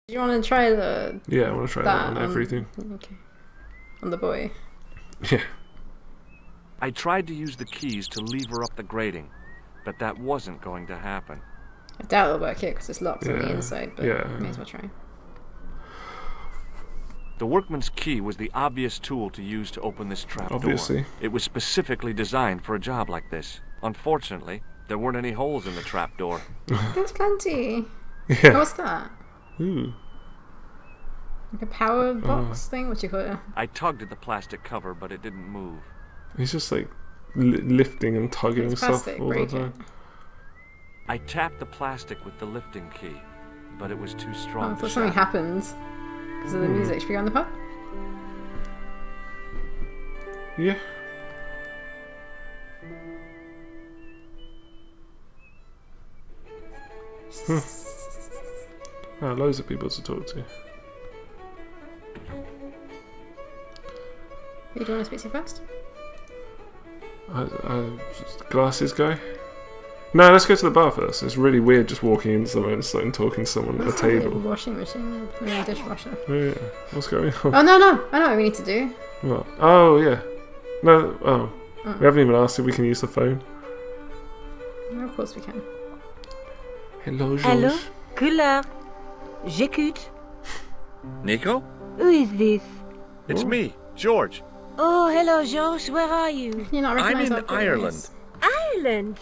Do you want to try the... Yeah, I want to try that on everything. Okay. On the boy. Yeah. I tried to use the keys to lever up the grating, but that wasn't going to happen. I doubt it'll work here because it's locked on the inside, but may as well try. The workman's key was the obvious tool to use to open this trap Obviously. door. It was specifically designed for a job like this. Unfortunately, there weren't any holes in the trap door. There's plenty. Yeah. What's that? Ooh. Like a power box thing? What do you call it? I tugged at the plastic cover, but it didn't move. He's just like lifting and tugging It's stuff plastic, all the break it. time. I tapped the plastic with the lifting key, but it was too Oh, strong I to thought something shatter. happened because of the music. Should we go on the pub? Yeah. Loads of people to talk to. Who do you want to speak to first? Glasses guy? No, let's go to the bar first. It's really weird just walking in somewhere and starting talking to someone at a table. Washing machine and a dishwasher. Oh, yeah. What's going on? Oh, no. I know what we need to do. What? Oh, yeah. No, we haven't even asked if we can use the phone. No, of course we can. Hello, Georges. Hello, couleur. J'écoute. Nico? Who is this? It's me, George. Oh, hello, Georges. Where are you? Can you not I'm recognise in our voice? Ireland. Ireland.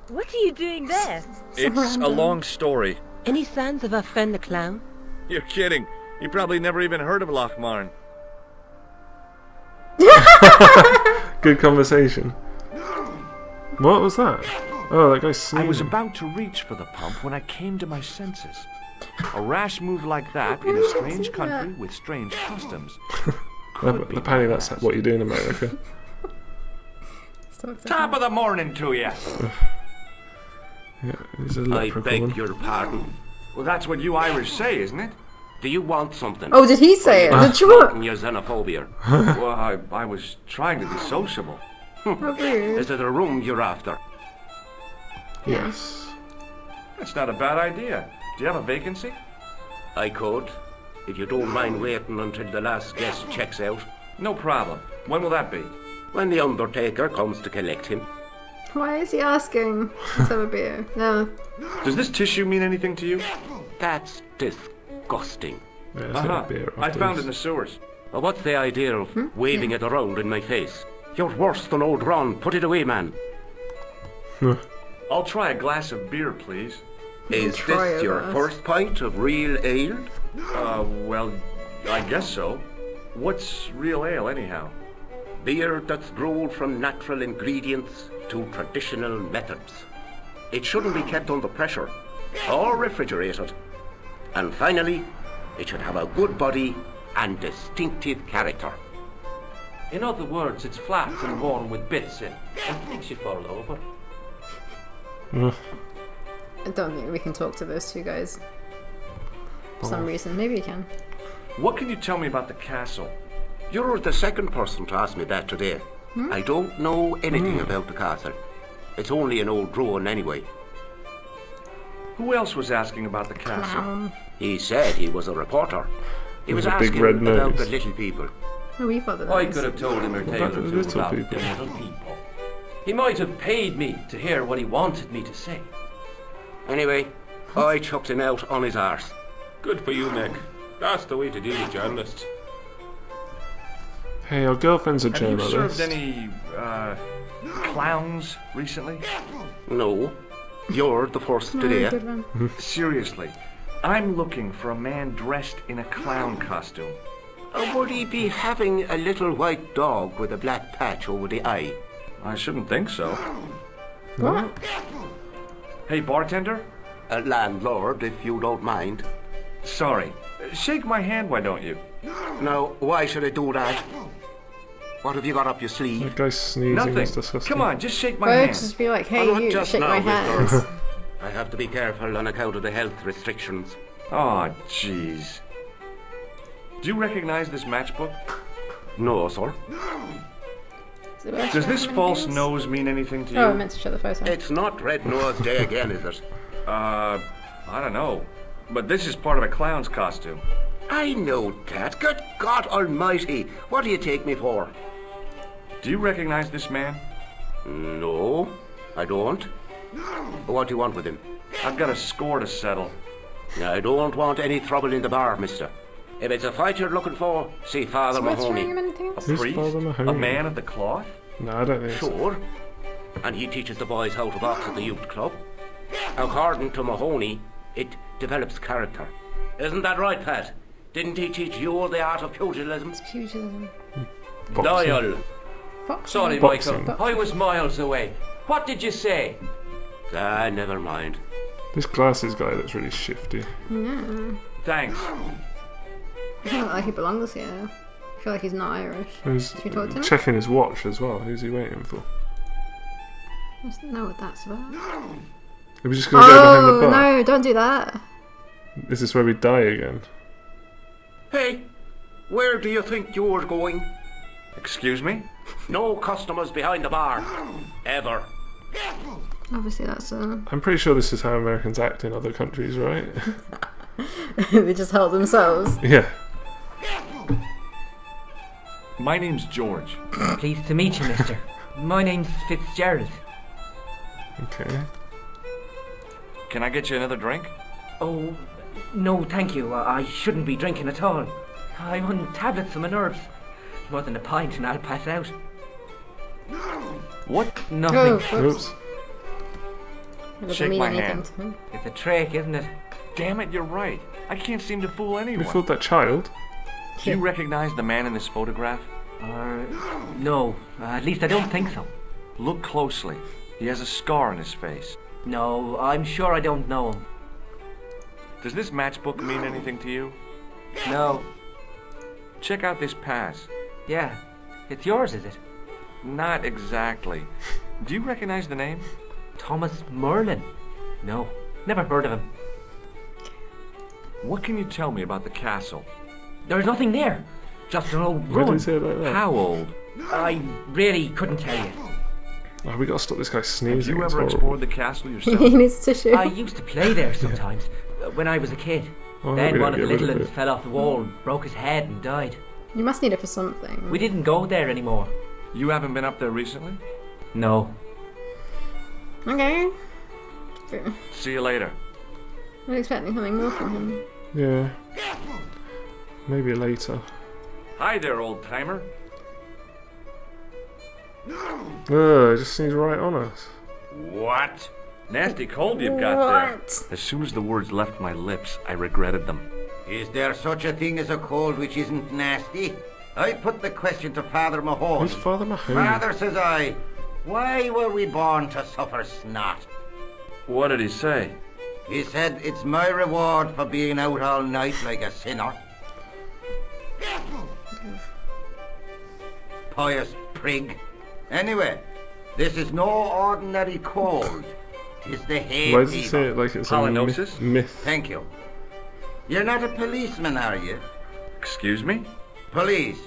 What are you doing there? It's random. a long story. Any signs of our friend the clown? You're kidding. You probably never even heard of Lochmarn. Good conversation. What was that? Oh, that guy's I sneezing. was about to reach for the pump when I came to my senses. A rash move like that in a strange country with strange customs. Apparently that's what you do in America. Top of the morning to you. Yeah, he's a I leprechaun. beg your pardon. Well, that's what you Irish say, isn't it? Do you want something? Oh, did he say it? Did you? Talking your xenophobia. Well, I was trying to be sociable. How rude. Is it a room you're after? Yes. That's not a bad idea. Do you have a vacancy? I could, if you don't mind waiting until the last guest checks out. No problem. When will that be? When the undertaker comes to collect him. Why is he asking? Let's have a beer. No. Does this tissue mean anything to you? That's disgusting. Yeah, let's get a beer I found it in afterwards. the sewers. Well, what's the idea of waving it around in my face? You're worse than old Ron. Put it away, man. I'll try a glass of beer, please. Is try this it, your lass. first pint of real ale? Well, I guess so. What's real ale, anyhow? Beer that's brewed from natural ingredients to traditional methods. It shouldn't be kept under pressure or refrigerated. And finally, it should have a good body and distinctive character. In other words, it's flat and worn with bits in. It makes you fall over. I don't think we can talk to those two guys. For some reason. Maybe we can. What can you tell me about the castle? You're the second person to ask me that today. I don't know anything about the castle. It's only an old ruin anyway. Who else was asking about the castle? He said he was a reporter. He was With a big asking red about nose. the little people. Oh, we've got the I names. could have told him a tale about or the two little about people? the little people. He might have paid me to hear what he wanted me to say. Anyway, I chucked him out on his arse. Good for you, Nick. That's the way to deal with journalists. Hey, our girlfriend's a Have you journalist. served any, clowns recently? No, you're the first Oh, today. good one. Seriously, I'm looking for a man dressed in a clown costume. Would he be having a little white dog with a black patch over the eye? I shouldn't think so. What? Hey, bartender? A landlord, if you don't mind. Sorry. Shake my hand, why don't you? Now, why should I do that? What have you got up your sleeve? That guy's sneezing. Nothing. That's disgusting. Come on, just shake my Why don't you hand. just be like, hey, Not you, just shake now, my mister. hand. I have to be careful on account of the health restrictions. Aw, jeez. Do you recognize this matchbook? No, sir. Does this false nose mean anything to you? Oh, I meant to show the photo. It's not Red Nose Day again, is it? I don't know. But this is part of a clown's costume. I know that. Good God Almighty. What do you take me for? Do you recognize this man? No, I don't. What do you want with him? I've got a score to settle. I don't want any trouble in the bar, mister. If it's a fight you're looking for, see Father What's wrong Mahoney. with anything A else? Who's priest? Father Mahoney? A man of the cloth? No, I don't think so. Sure. And he teaches the boys how to box at the youth club. According to Mahoney, it develops character. Isn't that right, Pat? Didn't he teach you the art of pugilism? It's pugilism. Boxing. Dial. Boxing. Sorry, Boxing. Michael. I was miles away. What did you say? Ah, never mind. This glasses guy looks really shifty. Yeah. Thanks. He doesn't look like he belongs here. I feel like he's not Irish. He's Should we talk to him? checking his watch as well. Who's he waiting for? I just know what that's about. Are we just going to go behind the Oh, bar? no, don't do that. Is this where we die again? Hey, where do you think you're going? Excuse me? No customers behind the bar. Ever. Obviously, that's I'm pretty sure this is how Americans act in other countries, right? they just held themselves. Yeah. My name's George. Pleased to meet you, mister. My name's Fitzgerald. Okay. Can I get you another drink? Oh, no, thank you. I shouldn't be drinking at all. I'm on tablets for my nerves. More than a pint and I'll pass out. What? Nothing. Oh, whoops. Oops. It doesn't Shake mean my anything hand. to me. It's a trick, isn't it? Damn it, you're right. I can't seem to fool We anyone. fooled that child. Do you recognize the man in this photograph? No, at least I don't think so. Look closely. He has a scar on his face. No, I'm sure I don't know him. Does this matchbook mean anything to you? No. Check out this pass. Yeah. It's yours, is it? Not exactly. Do you recognize the name? Thomas Merlin? No, never heard of him. What can you tell me about the castle? There's nothing there. Just an old Why did ruin. he say it like that? How old? I really couldn't tell you. Oh, we gotta stop this guy Have sneezing. you it's ever horrible. explored the castle yourself? he needs tissue. I used to play there sometimes, when I was a kid. Oh, we Then don't one of the get rid little of ones it. fell off the wall, broke his head and died. You must need it for something. We didn't go there anymore. You haven't been up there recently? No. Okay. See you later. I was expecting something more from him. Yeah. Maybe later. Hi there, old timer. Ugh, it just sneezed right on us. What? Nasty cold you've got there. What? As soon as the words left my lips, I regretted them. Is there such a thing as a cold which isn't nasty? I put the question to Father Mahoney. Who's Father Mahoney? Father, says I, why were we born to suffer snot? What did he say? He said, it's my reward for being out all night like a sinner. Pious prig. Anyway, this is no ordinary cold. Tis the hay Why does he fever. say it like it's a Halitosis? myth? Thank you. You're not a policeman, are you? Excuse me? Police?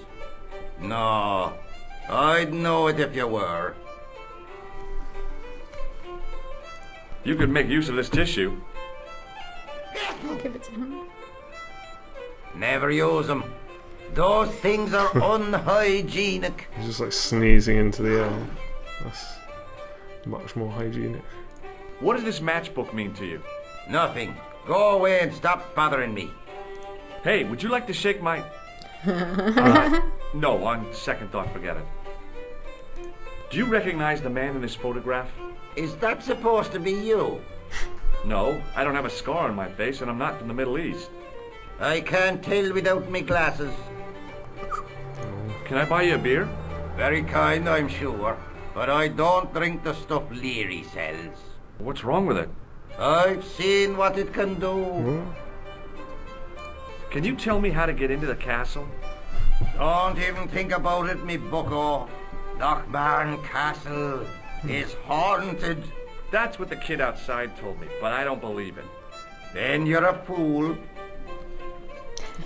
No. I'd know it if you were. You could make use of this tissue. I'll give it to him. Never use them. Those things are unhygienic. He's just like sneezing into the air. That's much more hygienic. What does this matchbook mean to you? Nothing. Go away and stop bothering me. Hey, would you like to shake my... No, on second thought, forget it. Do you recognize the man in this photograph? Is that supposed to be you? No, I don't have a scar on my face and I'm not from the Middle East. I can't tell without me glasses. Can I buy you a beer? Very kind, I'm sure. But I don't drink the stuff Leary sells. What's wrong with it? I've seen what it can do. Can you tell me how to get into the castle? Don't even think about it, me bucko. Lochmarn Castle is haunted. That's what the kid outside told me, but I don't believe it. Then you're a fool.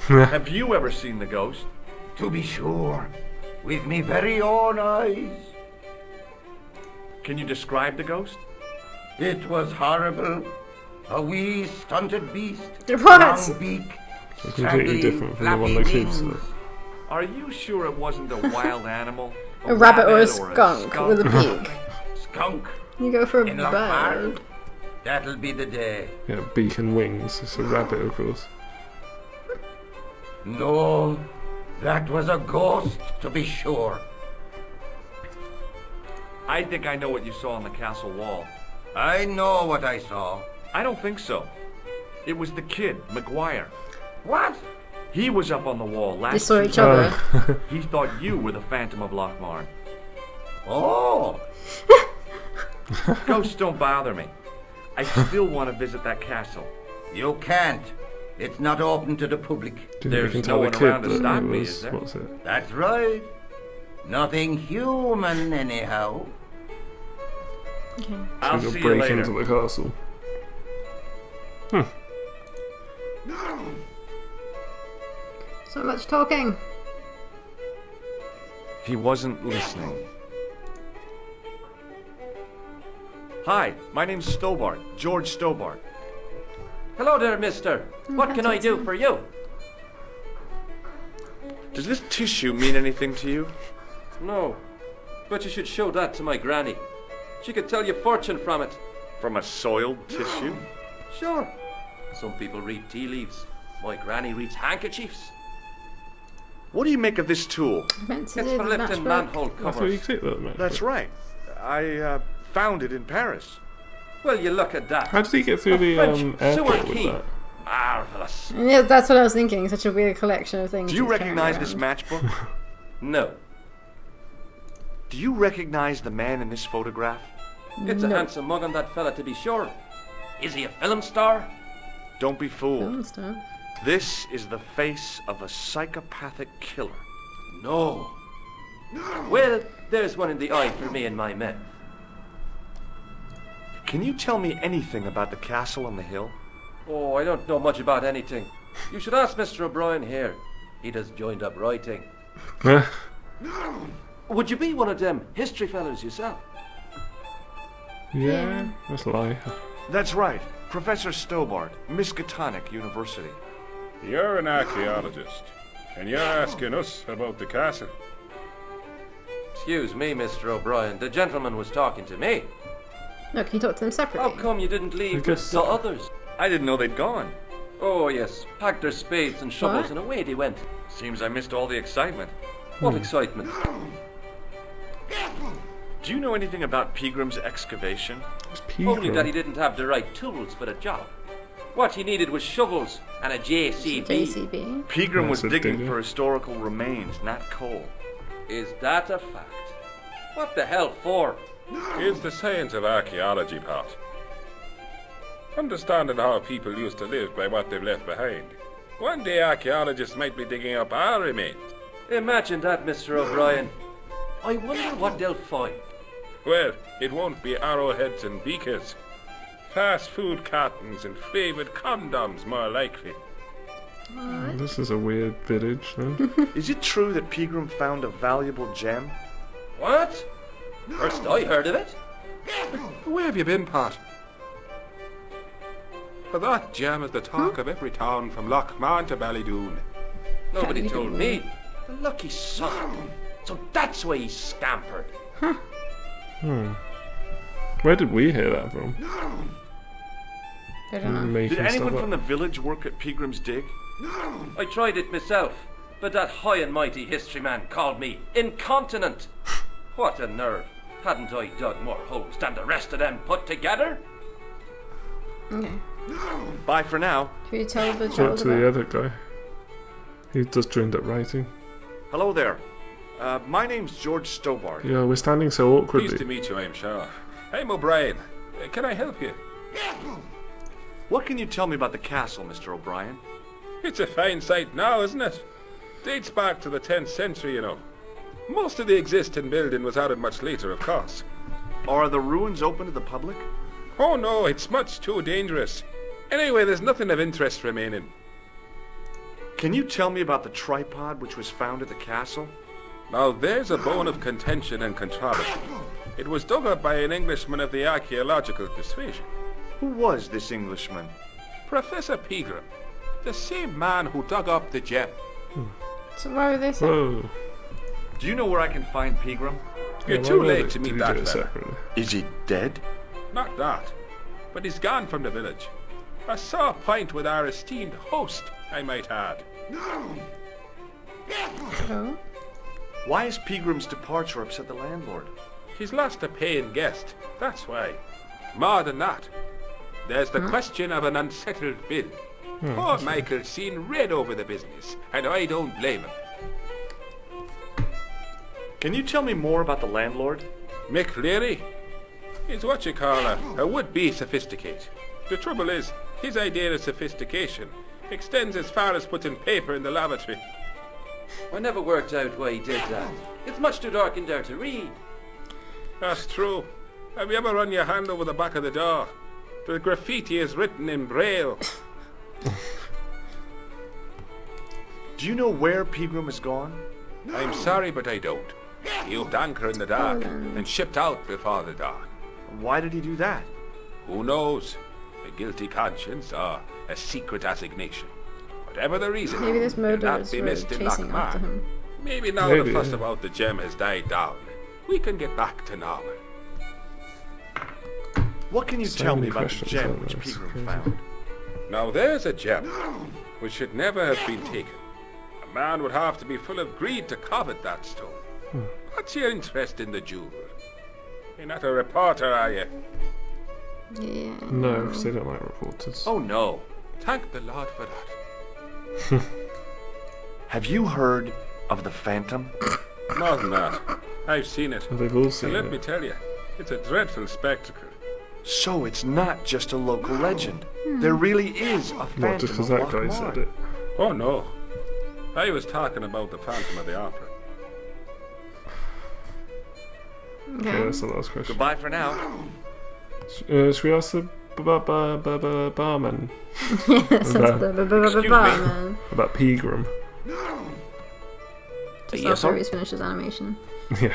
Have you ever seen the ghost? To be sure. With me very own eyes. Can you describe the ghost? It was horrible. A wee stunted beast. What? Long beak. So completely different from the one that keeps it. Are you sure it wasn't a wild animal? A rabbit or a skunk skunk with a beak. Skunk. You go for a In Lochmar. bird. That'll be the day. Yeah, beak and wings. It's a rabbit, of course. No, that was a ghost, to be sure. I think I know what you saw on the castle wall. I know what I saw. I don't think so. It was the kid, McGuire. What? He was up on the wall last They saw each Tuesday. other. He thought you were the Phantom of Lochmar. Oh, Ghosts don't bother me. I still want to visit that castle. you can't. It's not open to the public. Didn't There's you can no tell the one kid around to that stop it me, was, is there? what's it? That's right. Nothing human, anyhow. I'll So see you'll you break later. into the castle. So much talking. He wasn't listening. Hi, my name's Stobart, George Stobart. Hello there, mister. What can I do for you? Does this tissue mean anything to you? No. But you should show that to my granny. She could tell you fortune from it. From a soiled tissue? Sure. Some people read tea leaves. My granny reads handkerchiefs. What do you make of this tool? Meant to It's do for the lifting matchbook. manhole I thought you covers. clicked that, mate. That's right. I found it in Paris. Well, you look at that. How did he get through A the French airport sewer with key. that? Marvelous. Yeah, that's what I was thinking. Such a weird collection of things. Do you he's carrying recognize this around. matchbook? No. Do you recognize the man in this photograph? It's a handsome mug on that fella, to be sure. Is he a film star? Don't be fooled. Film stuff. This is the face of a psychopathic killer. No. Well, there's one in the eye for me and my men. Can you tell me anything about the castle on the hill? Oh, I don't know much about anything. You should ask Mr. O'Brien here. He does joined up writing. Would you be one of them history fellas yourself? Yeah, that's a lie. That's right. Professor Stobart, Miskatonic University. You're an archaeologist, and you're asking us about the castle. Excuse me, Mr. O'Brien. The gentleman was talking to me. No, can you talk to them separately? How come you didn't I leave with guess the so. others? I didn't know they'd gone. Oh, yes. Packed their spades and shovels What? and away they went. Seems I missed all the excitement. What excitement. Do you know anything about Pegram's excavation? It's Only that he Pegram. didn't have the right tools for the job. What he needed was shovels and a JCB. JCB. Pegram was That's a digging digger. for historical remains, not coal. Is that a fact? What the hell for? It's the science of archaeology, Pat. Understanding how people used to live by what they've left behind. One day archaeologists might be digging up our remains. Imagine that, Mr. O'Brien. I wonder what they'll find. Well, it won't be arrowheads and beakers. Fast food cartons and flavoured condoms, more likely. This is a weird village, then. Is it true that Pegram found a valuable gem? What? First I heard of it. Where have you been, Pat? For that gem is the talk of every town from Lochmar to Ballydoon. Nobody you told didn't me. The lucky son. So that's why he scampered. Where did we hear that from? I don't know. Making Did anyone stuff from up. the village work at Pegram's dig? I tried it myself, but that high and mighty history man called me incontinent. What a nerve. Hadn't I dug more holes than the rest of them put together? Okay. Bye for now. Can you tell the Talk child to the about? other guy. He just joined up writing. Hello there. My name's George Stobart. Yeah, we're standing so Pleased to awkwardly. meet you, I'm sure. I'm O'Brien. Can I help you? What can you tell me about the castle, Mr. O'Brien? It's a fine site now, isn't it? Dates back to the 10th century, you know. Most of the existing building was added much later, of course. Are the ruins open to the public? Oh no, it's much too dangerous. Anyway, there's nothing of interest remaining. Can you tell me about the tripod which was found at the castle? Now there's a bone of contention and controversy. It was dug up by an Englishman of the archaeological persuasion. Who was this Englishman? Professor Pegram, the same man who dug up the gem. So why were they saying? Whoa. Do you know where I can find Pegram? You're Yeah, too why late did to he meet do that it fella. separately? Is he dead? Not that, but he's gone from the village. A sore point with our esteemed host, I might add. Oh. Why is Pegram's departure upset the landlord? He's lost a paying guest, that's why. More than that, there's the question of an unsettled bill. Poor Michael's seen red over the business, and I don't blame him. Can you tell me more about the landlord? Mick Leary is what you call a would-be sophisticate. The trouble is, his idea of sophistication extends as far as putting paper in the lavatory. I never worked out why he did that. It's much too dark in there to read. That's true. Have you ever run your hand over the back of the door? The graffiti is written in Braille. Do you know where Pegram has gone? I'm sorry, but I don't. He upped anchor in the dark and shipped out before the dawn. Why did he do that? Who knows? A guilty conscience or a secret assignation. Whatever the reason, Maybe this he'll murderers not be were missed in chasing after Lochmar. him. Maybe now Maybe, the fuss yeah. about the gem has died down, we can get back to normal. What can you So tell me many about the questions, gem aren't which there? It's Pegram crazy. found? Now there's a gem which should never have been taken. A man would have to be full of greed to covet that stone. What's your interest in the jewel? You're not a reporter, are you? Yeah. No, because they don't like reporters. Oh no. Thank the Lord for that. Have you heard of the Phantom? More than that, I've seen it. Well, they've all And seen let me it. tell you, it's a dreadful spectacle. So it's not just a local legend. There really is a Phantom Not just because of that guy Lochmar. said it. Oh no. I was talking about the Phantom of the Opera. Okay, that's the last question. Goodbye for now. Should we ask the barman Yes, that's the man. about Pegram? Just Yes, after sir? he's finished his animation. Yeah.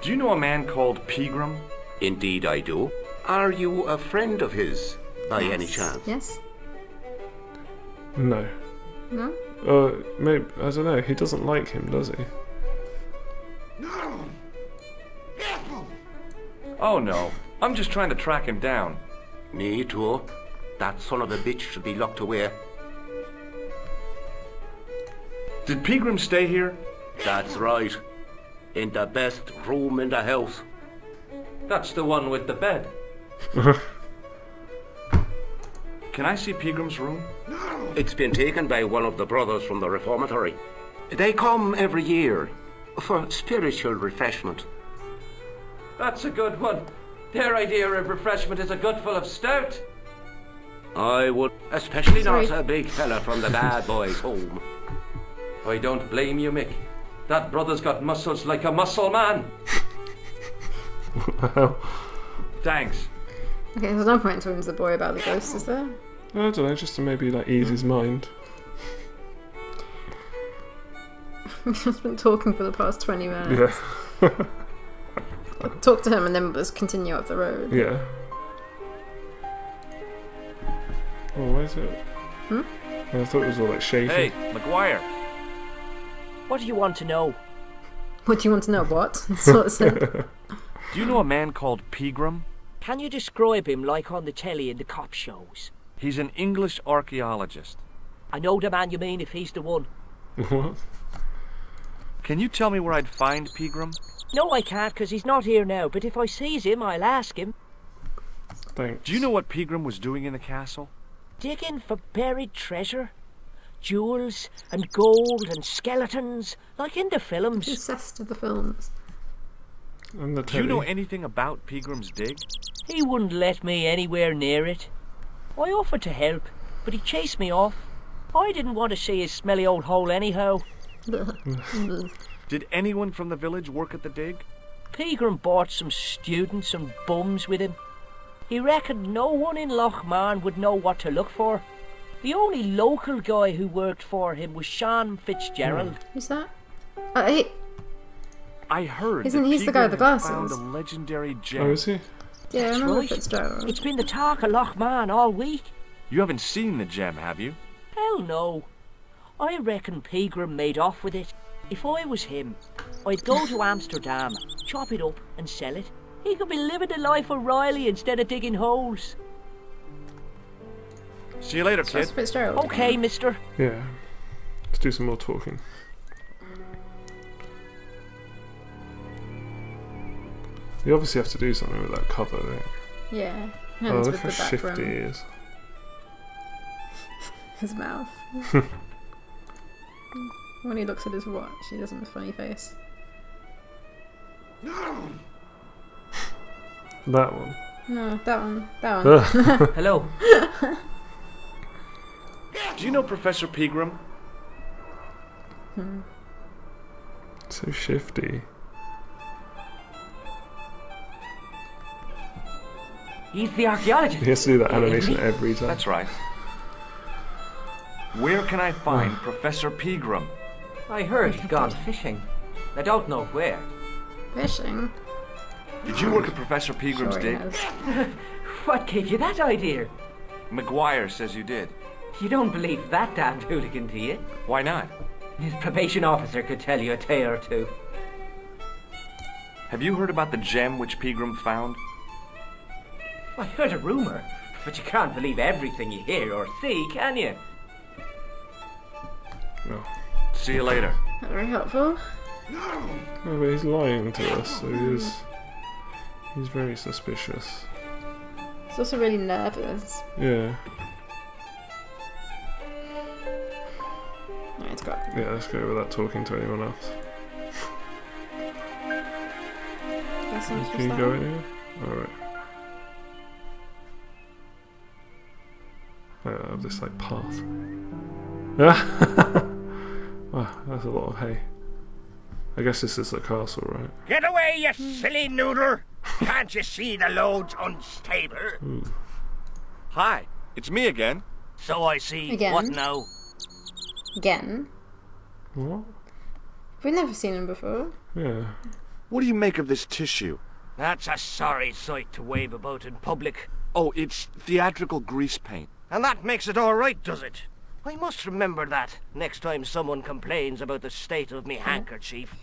Do you know a man called Pegram? Indeed I do. Are you a friend of his, by any chance? Yes. No. No. Maybe I don't know. He doesn't like him, does he? Oh no. I'm just trying to track him down. Me too. That son of a bitch should be locked away. Did Pegram stay here? That's right. In the best room in the house. That's the one with the bed. Can I see Pegram's room? It's been taken by one of the brothers from the reformatory. They come every year for spiritual refreshment. That's a good one. Their idea of refreshment is a gutful of stout. I would, especially Sorry. not a big fella from the bad boys' home. I don't blame you, Mick. That brother's got muscles like a muscle man. Well, Thanks. Okay, there's no point talking to the boy about the ghost, is there? I don't know. Just to maybe like ease his mind. We've just been talking for the past 20 minutes. Yeah. Talk to him and then just continue up the road. Yeah. Oh, where's it? I thought it was all like shaky. Hey, McGuire. What do you want to know? What do you want to know? What? That's what it said. Do you know a man called Pegram? Can you describe him like on the telly in the cop shows? He's an English archaeologist. I know the man you mean if he's the one. What? Can you tell me where I'd find Pegram? No, I can't, 'cause he's not here now, but if I sees him, I'll ask him. Thanks. Do you know what Pegram was doing in the castle? Digging for buried treasure. Jewels and gold and skeletons, like in the films. Obsessed with the films. And the Do you know telly. anything about Pegram's dig? He wouldn't let me anywhere near it. I offered to help, but he chased me off. I didn't want to see his smelly old hole anyhow. Did anyone from the village work at the dig? Pegram bought some students and bums with him. He reckoned no one in Lochmar would know what to look for. The only local guy who worked for him was Sean Fitzgerald. Who's that? I heard Isn't that he the guy with the Pegram had glasses? found a legendary gem. Oh, is he? Yeah, I That's remember right. Fitzgerald. It's been the talk of Loch Man all week. You haven't seen the gem, have you? Hell no. I reckon Pegram made off with it. If I was him, I'd go to Amsterdam, chop it up and sell it. He could be living the life of Riley instead of digging holes. See you later, So that's kid. Fitzgerald. Okay, mister. Yeah. Let's do some more talking. You obviously have to do something with that cover, don't you? Yeah. Oh, Hands look with how the back shifty he rim. is. His mouth. When he looks at his watch, he does a funny face. That one. No, that one. That one. Hello. Do you know Professor Pegram? So shifty. He's the archaeologist. He has to do that animation every time. That's right. Where can I find Professor Pegram? I heard he'd gone fishing. I don't know where. Fishing. Did you work at Professor Pegram's Sure he dig? has. What gave you that idea? McGuire says you did. You don't believe that damned hooligan, do you? Why not? His probation officer could tell you a tale or two. Have you heard about the gem which Pegram found? I heard a rumour, but you can't believe everything you hear or see, can you? No. See you later. Not very helpful. No, but he's lying to us, so he's very suspicious. He's also really nervous. Yeah. Yeah, it's got. Yeah, let's go without talking to anyone else. Can you go in here? Alright. I have this like path. Wow, that's a lot of hay. I guess this is the castle, right? Get away, you silly noodle! Can't you see the load's unstable? Hi, it's me again. So I see. Again? What now? Again? What? We've never seen him before. Yeah. What do you make of this tissue? That's a sorry sight to wave about in public. Oh, it's theatrical grease paint. And that makes it all right, does it? I must remember that next time someone complains about the state of me handkerchief.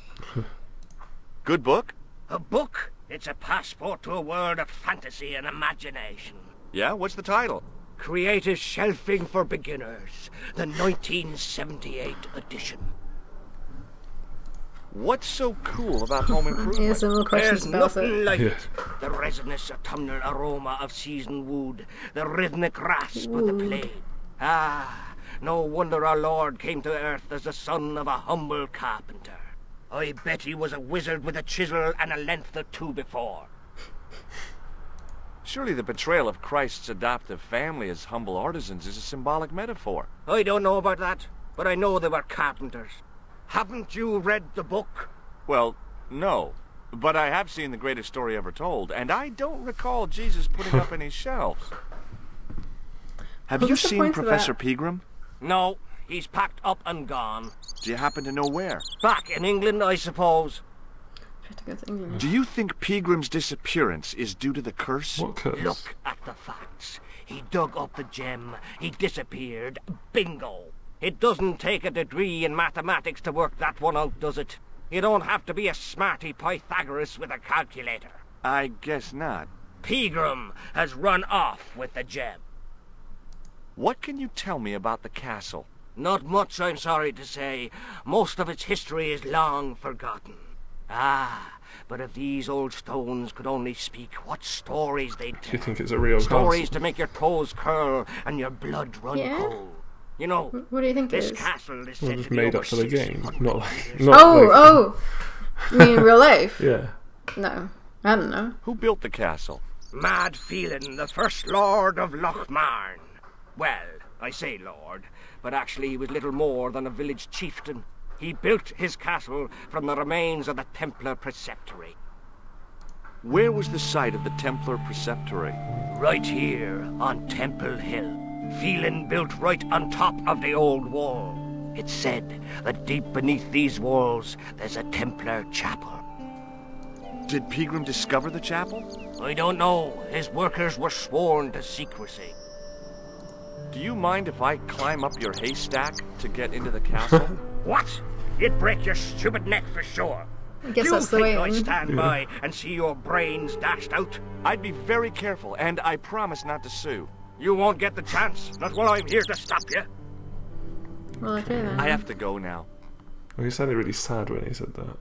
Good book? A book? It's a passport to a world of fantasy and imagination. Yeah, what's the title? Creative Shelving for Beginners, the 1978 edition. What's so cool about home He has improvement? some more questions There's about nothing it. like Yeah. it. The resinous autumnal aroma of seasoned wood, the rhythmic rasp of the plane. Ah, no wonder our Lord came to earth as the son of a humble carpenter. I bet he was a wizard with a chisel and a length or two before. Surely the portrayal of Christ's adoptive family as humble artisans is a symbolic metaphor. I don't know about that, but I know they were carpenters. Haven't you read the book? Well, no. But I have seen the greatest story ever told, and I don't recall Jesus putting up any shelves. Have you What's the seen point of Professor that? Pegram? No, he's packed up and gone. Do you happen to know where? Back in England, I suppose. Try to go to England. Do you think Pegram's disappearance is due to the curse? What curse? Look at the facts. He dug up the gem, he disappeared, bingo. It doesn't take a degree in mathematics to work that one out, does it? You don't have to be a smarty Pythagoras with a calculator. I guess not. Pegram has run off with the gem. What can you tell me about the castle? Not much, I'm sorry to say. Most of its history is long forgotten. Ah, but if these old stones could only speak, what stories they'd Do you tell. think it's a real Stories castle? to make your toes curl and your blood run Yeah? cold. You know, What do you think it this is? castle is Well, said just to be made over up for the game, 600 not like. years. Not Oh, like, oh! You mean in real life? Yeah. No. I don't know. Who built the castle? Mad Phelan, the first lord of Loch Marn. Well, I say lord, but actually he was little more than a village chieftain. He built his castle from the remains of the Templar preceptory. Where was the site of the Templar preceptory? Right here on Temple Hill. Phelan built right on top of the old wall. It's said that deep beneath these walls there's a Templar chapel. Did Pegram discover the chapel? I don't know. His workers were sworn to secrecy. Do you mind if I climb up your haystack to get into the castle? What? You'd break your stupid neck for sure. I guess you that's the think way I'd in. stand by and see your brains dashed out? I'd be very careful, and I promise not to sue. You won't get the chance. Not while I'm here to stop you. Well, okay then. I have to go now. Well, he sounded really sad when he said that.